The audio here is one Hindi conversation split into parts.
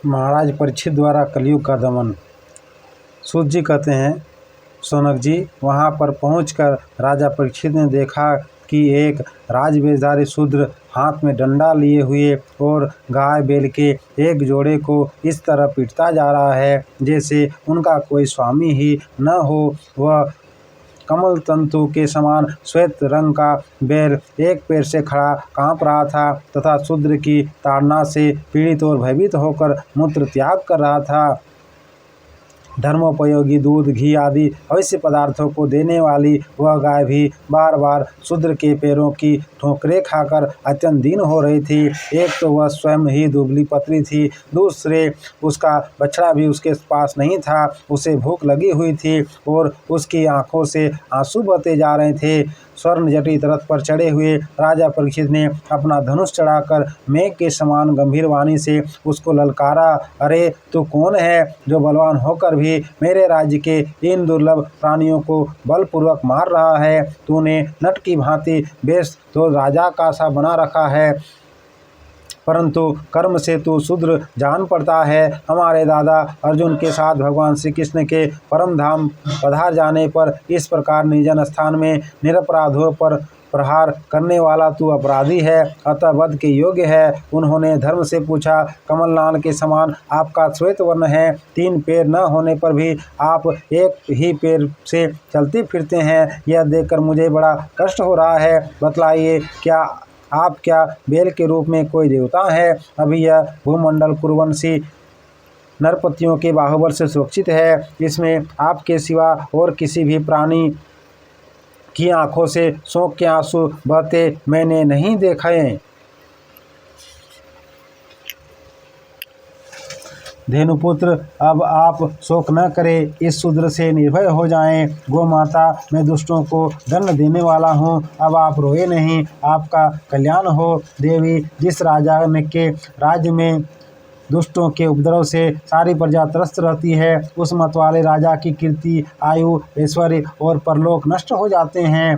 महाराज परीक्षित द्वारा कलयुग का दमन। सूत जी कहते हैं, शौनक जी, वहाँ पर पहुंचकर राजा परीक्षित ने देखा कि एक राजवेशधारी शूद्र हाथ में डंडा लिए हुए और गाय बैल के एक जोड़े को इस तरह पीटता जा रहा है जैसे उनका कोई स्वामी ही न हो। वह कमल तंतु के समान श्वेत रंग का बैल एक पैर से खड़ा कांप रहा था तथा शूद्र की ताड़ना से पीड़ित और भयभीत होकर मूत्र त्याग कर रहा था। धर्मोपयोगी दूध, घी आदि अवश्य पदार्थों को देने वाली वह गाय भी बार बार शूद्र के पैरों की ठोकरें खाकर अत्यंत दीन हो रही थी। एक तो वह स्वयं ही दुबली पतली थी, दूसरे उसका बछड़ा भी उसके पास नहीं था। उसे भूख लगी हुई थी और उसकी आंखों से आंसू बहते जा रहे थे। स्वर्ण जटित रथ पर चढ़े हुए राजा परीक्षित ने अपना धनुष चढ़ाकर मेघ के समान गंभीर वाणी से उसको ललकारा, अरे तू कौन है जो बलवान होकर भी मेरे राज्य के इन दुर्लभ प्राणियों को बलपूर्वक मार रहा है? तूने नट की भांति वेश तो राजा का सा बना रखा है, परंतु कर्म से तू शूद्र जान पड़ता है। हमारे दादा अर्जुन के साथ भगवान श्री कृष्ण के परम धाम पधार जाने पर इस प्रकार निर्जन स्थान में निरपराधों पर प्रहार करने वाला तू अपराधी है, अतः वध के योग्य है। उन्होंने धर्म से पूछा, कमलनाल के समान आपका श्वेत वर्ण है, 3 पैर न होने पर भी आप एक ही पैर से चलते फिरते हैं, यह देखकर मुझे बड़ा कष्ट हो रहा है। बतलाइए, आप क्या बैल के रूप में कोई देवता है? अभी यह भूमंडल कुरुवंशी नरपतियों के बाहुबल से सुरक्षित है, इसमें आपके सिवा और किसी भी प्राणी की आंखों से शोक के आंसू बहते मैंने नहीं देखे। धेनुपुत्र, अब आप शोक न करें, इस शूद्र से निर्भय हो जाएं। गो माता, मैं दुष्टों को दंड देने वाला हूँ, अब आप रोए नहीं, आपका कल्याण हो। देवी, जिस राजा के राज्य में दुष्टों के उपद्रव से सारी प्रजा त्रस्त रहती है, उस मतवाले राजा की कीर्ति, आयु, ऐश्वर्य और परलोक नष्ट हो जाते हैं।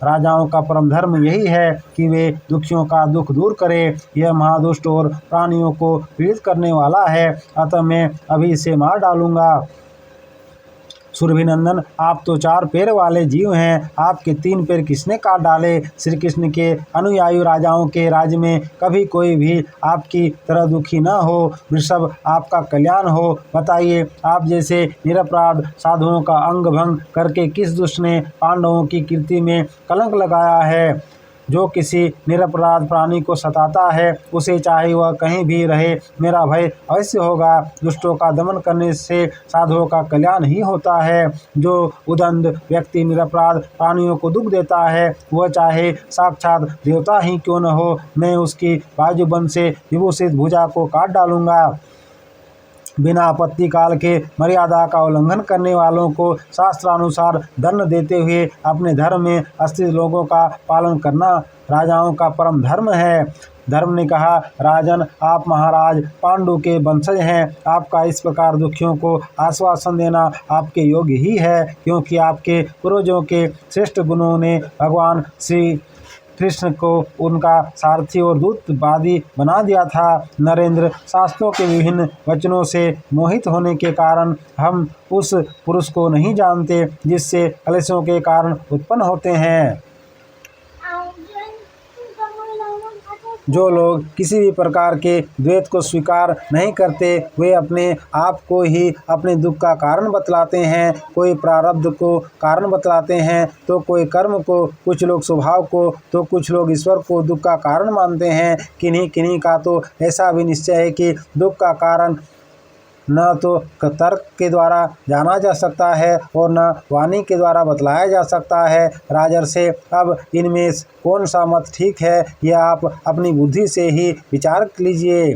राजाओं का परम धर्म यही है कि वे दुखियों का दुख दूर करें। यह महादुष्ट और प्राणियों को पीड़ित करने वाला है, अतः मैं अभी इसे मार डालूंगा। सुरभिनंदन, आप तो 4 पैर वाले जीव हैं, आपके 3 पैर किसने काट डाले? श्री कृष्ण के अनुयायी राजाओं के राज्य में कभी कोई भी आपकी तरह दुखी न हो। वृषभ, आपका कल्याण हो। बताइए, आप जैसे निरपराध साधुओं का अंग भंग करके किस दुष्ट ने पांडवों की कीर्ति में कलंक लगाया है? जो किसी निरपराध प्राणी को सताता है, उसे चाहे वह कहीं भी रहे, मेरा भय अवश्य होगा। दुष्टों का दमन करने से साधुओं का कल्याण ही होता है। जो उदंड व्यक्ति निरपराध प्राणियों को दुख देता है, वह चाहे साक्षात देवता ही क्यों न हो, मैं उसकी बाजूबंद से विभूषित भुजा को काट डालूंगा। बिना आपत्ति काल के मर्यादा का उल्लंघन करने वालों को शास्त्रानुसार दंड देते हुए अपने धर्म में स्थित लोगों का पालन करना राजाओं का परम धर्म है। धर्म ने कहा, राजन, आप महाराज पांडु के वंशज हैं, आपका इस प्रकार दुखियों को आश्वासन देना आपके योग्य ही है, क्योंकि आपके पूर्वजों के श्रेष्ठ गुणों ने भगवान श्री कृष्ण को उनका सारथी और दूतवादी बना दिया था। नरेंद्र, शास्त्रों के विभिन्न वचनों से मोहित होने के कारण हम उस पुरुष को नहीं जानते जिससे कलेशों के कारण उत्पन्न होते हैं। जो लोग किसी भी प्रकार के द्वैत को स्वीकार नहीं करते, वे अपने आप को ही अपने दुख का कारण बतलाते हैं। कोई प्रारब्ध को कारण बतलाते हैं, तो कोई कर्म को, कुछ लोग स्वभाव को, तो कुछ लोग ईश्वर को दुख का कारण मानते हैं। किन्हीं किन्हीं का तो ऐसा भी निश्चय है कि दुख का कारण न तो तर्क के द्वारा जाना जा सकता है और न वाणी के द्वारा बतलाया जा सकता है। राजर्षि, अब इनमें कौन सा मत ठीक है, यह आप अपनी बुद्धि से ही विचार लीजिए।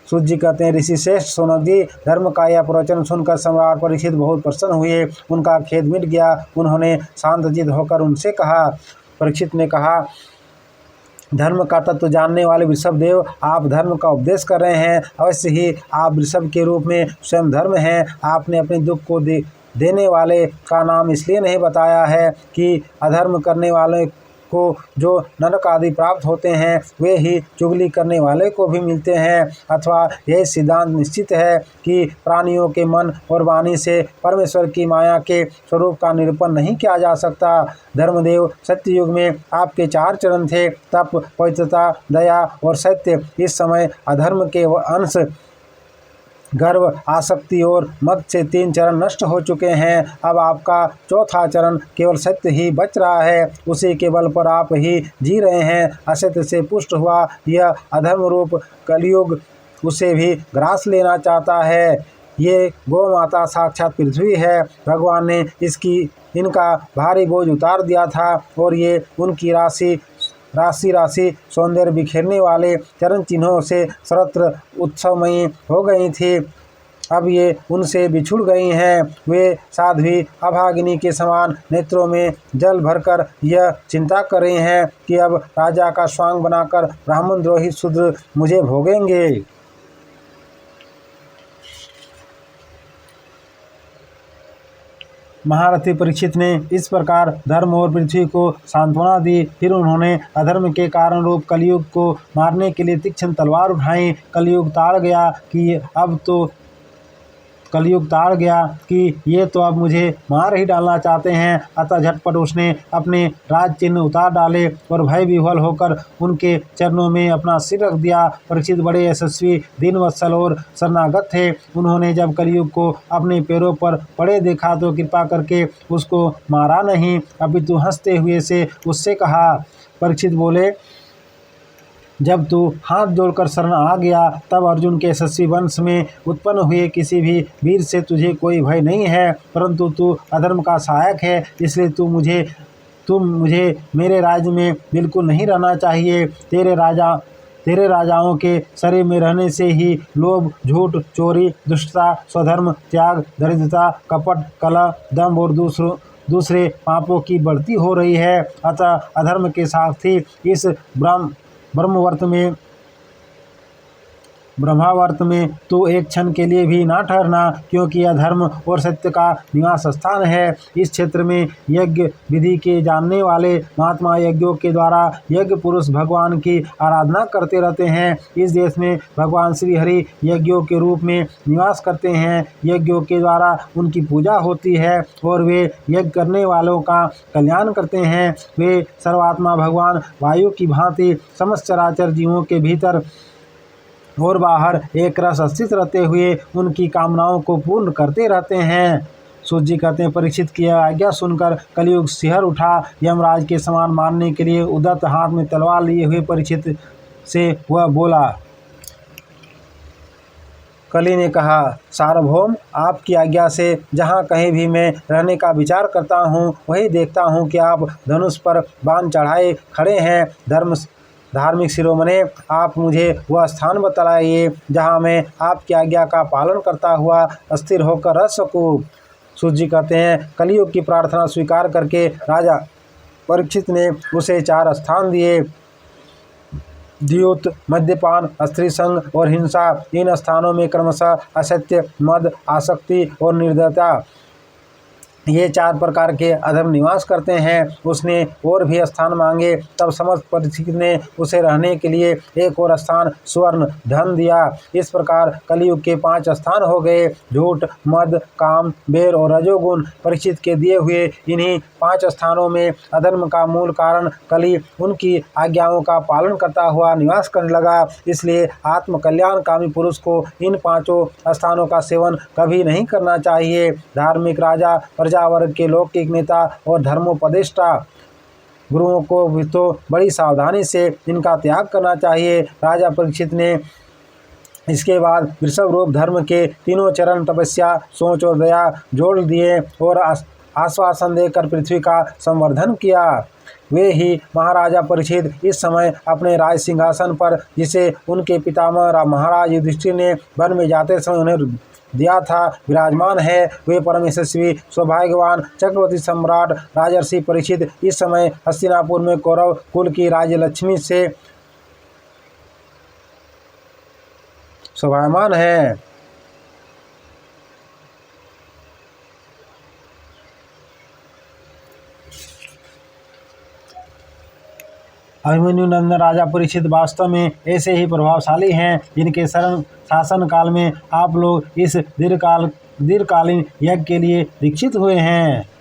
सूत जी कहते हैं, ऋषि श्रेष्ठ शौनक जी, धर्म का यह प्रवचन सुनकर सम्राट परीक्षित बहुत प्रसन्न हुए, उनका खेद मिट गया। उन्होंने शांतचित्त होकर उनसे कहा। परीक्षित ने कहा, धर्म का तत्व जानने वाले वृषभ देव, आप धर्म का उपदेश कर रहे हैं, अवश्य ही आप वृषभ के रूप में स्वयं धर्म हैं। आपने अपने दुख को देने वाले का नाम इसलिए नहीं बताया है कि अधर्म करने वाले को जो नरक आदि प्राप्त होते हैं वे ही चुगली करने वाले को भी मिलते हैं। अथवा यह सिद्धांत निश्चित है कि प्राणियों के मन और वाणी से परमेश्वर की माया के स्वरूप का निरूपण नहीं किया जा सकता। धर्मदेव सत्ययुग में आपके 4 चरण थे, तप, पवित्रता, दया और सत्य। इस समय अधर्म के अंश गर्व, आसक्ति और मद से 3 चरण नष्ट हो चुके हैं। अब आपका 4था चरण केवल सत्य ही बच रहा है, उसी के बल पर आप ही जी रहे हैं। असत्य से पुष्ट हुआ यह अधर्म रूप कलयुग उसे भी ग्रास लेना चाहता है। ये गौ माता साक्षात पृथ्वी है। भगवान ने इनका भारी बोझ उतार दिया था और ये उनकी राशि सौंदर्य बिखेरने वाले चरण चिन्हों से सर्वत्र उत्सवमयी हो गई थी। अब ये उनसे बिछुड़ गई हैं। वे साध्वी अभागिनी के समान नेत्रों में जल भरकर यह चिंता कर रही हैं कि अब राजा का स्वांग बनाकर ब्राह्मण द्रोही शूद्र मुझे भोगेंगे। महारथी परीक्षित ने इस प्रकार धर्म और पृथ्वी को सांत्वना दी। फिर उन्होंने अधर्म के कारण रूप कलयुग को मारने के लिए तीक्ष्ण तलवार उठाई। कलयुग ताड़ गया कि ये तो अब मुझे मार ही डालना चाहते हैं। अतः झटपट उसने अपने राज चिन्ह उतार डाले और भय विह्वल होकर उनके चरणों में अपना सिर रख दिया। परीक्षित बड़े यशस्वी, दीनवत्सल और शरणागत थे। उन्होंने जब कलयुग को अपने पैरों पर पड़े देखा तो कृपा करके उसको मारा नहीं, अपितु हंसते हुए से उससे कहा। परीक्षित बोले, जब तू हाथ जोड़कर शरण आ गया तब अर्जुन के यशस्वी वंश में उत्पन्न हुए किसी भी वीर से तुझे कोई भय नहीं है, परंतु तू अधर्म का सहायक है, इसलिए तुम मुझे मेरे राज्य में बिल्कुल नहीं रहना चाहिए। तेरे राजाओं के शरीर में रहने से ही लोभ, झूठ, चोरी, दुष्टता, स्वधर्म त्याग, दरिद्रता, कपट, कलह, दंभ और दूसरे पापों की बढ़ती हो रही है। अतः अधर्म के साथी इस ब्रह्मावर्त में तो एक क्षण के लिए भी ना ठहरना, क्योंकि यह धर्म और सत्य का निवास स्थान है। इस क्षेत्र में यज्ञ विधि के जानने वाले महात्मा यज्ञों के द्वारा यज्ञ पुरुष भगवान की आराधना करते रहते हैं। इस देश में भगवान श्री हरि यज्ञों के रूप में निवास करते हैं। यज्ञों के द्वारा उनकी पूजा होती है और वे यज्ञ करने वालों का कल्याण करते हैं। वे सर्वात्मा भगवान वायु की भांति समस्त चराचर जीवों के भीतर और बाहर एक रस स्थित रहते हुए उनकी कामनाओं को पूर्ण करते रहते हैं। सूत जी कहते हैं, परीक्षित की आज्ञा सुनकर कलयुग सिहर उठा। यमराज के समान मारने के लिए उद्यत हाथ में तलवार लिए हुए परीक्षित से वह बोला। कली ने कहा, सार्वभौम, आपकी आज्ञा से जहाँ कहीं भी मैं रहने का विचार करता हूँ वही देखता हूँ कि आप धनुष पर बाण चढ़ाए खड़े हैं। धार्मिक शिरोमणि, आप मुझे वह स्थान बतलाइए जहाँ मैं आपकी आज्ञा का पालन करता हुआ स्थिर होकर रह सकूँ। सूत जी कहते हैं, कलियुग की प्रार्थना स्वीकार करके राजा परीक्षित ने उसे 4 स्थान दिए। द्यूत, मद्यपान, स्त्री संग और हिंसा। इन स्थानों में क्रमशः असत्य, मद, आसक्ति और निर्दयता, ये 4 प्रकार के अधर्म निवास करते हैं। उसने और भी स्थान मांगे, तब समस्त परीक्षित ने उसे रहने के लिए एक और स्थान स्वर्ण धन दिया। इस प्रकार कलयुग के 5 स्थान हो गए, झूठ, मद, काम, बेर और रजोगुण। परीक्षित के दिए हुए इन्हीं 5 स्थानों में अधर्म का मूल कारण कली उनकी आज्ञाओं का पालन करता हुआ निवास करने लगा। इसलिए आत्म कल्याणकामी पुरुष को इन 5 स्थानों का सेवन कभी नहीं करना चाहिए। धार्मिक राजा, वर्ग के लौकिक नेता और धर्मोपदेष्टा गुरुओं को भी तो बड़ी सावधानी से इनका त्याग करना चाहिए। राजा परीक्षित ने इसके बाद वृषभ रूप धर्म के 3 चरण तपस्या, सोच और दया जोड़ दिए और आश्वासन देकर पृथ्वी का संवर्धन किया। वे ही महाराजा परीक्षित इस समय अपने राज सिंहासन पर, जिसे उनके पितामह महाराज युधिष्ठिर ने वन में जाते समय उन्हें दिया था, विराजमान है। वे परम यशस्वी, सौभाग्यवान चक्रवर्ती सम्राट राजर्षि परीक्षित इस समय हस्तिनापुर में कौरव कुल की राज्यलक्ष्मी से शोभायमान है। अभिमन्यु नंदन राजा परीक्षित वास्तव में ऐसे ही प्रभावशाली हैं जिनके शासन काल में आप लोग इस दीर्घकालीन यज्ञ के लिए दीक्षित हुए हैं।